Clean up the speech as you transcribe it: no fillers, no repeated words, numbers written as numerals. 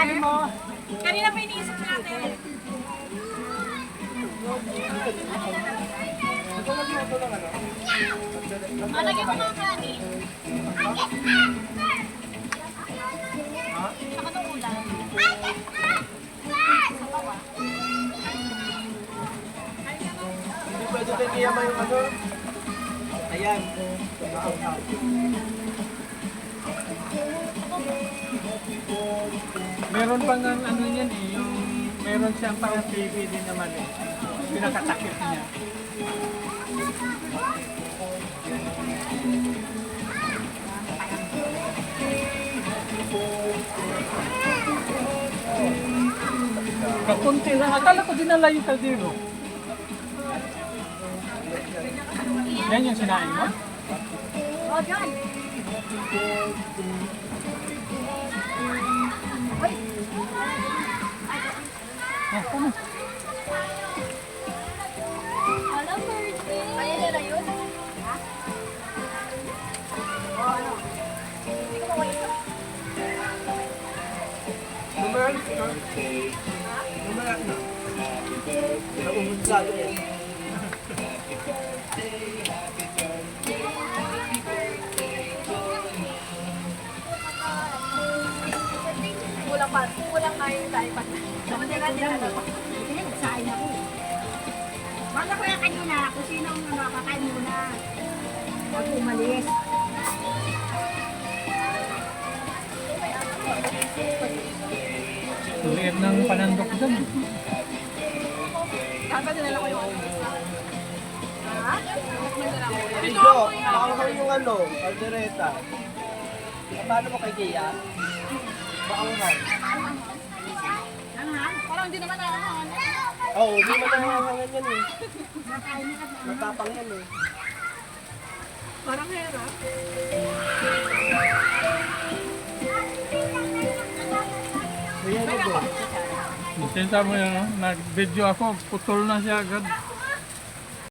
sabi mo? Kanina pa iniisip natin. Malagyan mo mga kanin. Saka nung ulam. Hindi pwede din kiyama yung ano. Ayan. Meron pang ano yan eh, yung meron siyang pang TV din naman eh. Pinakatakip niya. Kapunti lang. Akala ko dinala yung kaldero. Yan yung sinain mo? O, dyan. Ah, ano? Hello, birthday. Kaya nila yun? O, ano? Hindi ko mawait ka. Numeral na. Numeral na. Naumusado yan. Kulang nga yung iPad. Hindi na dinala ko. Hindi, nagsain ako. Wala ko yung kanina kung sino ang nakakain muna. Huwag umalis. Tuliit ng panandok dyan. Kaka dinala ko yung ha? Video, baka yung ano, kaldereta. Paano mo kay Gia? Baanghang. Parang hindi naman naahangan. Oo, hindi mo nahangangan yan eh. Matapang yan eh. Parang hera. Ayan na bro. Sinta mo yan, no? Nag-video ako, putol na siya agad.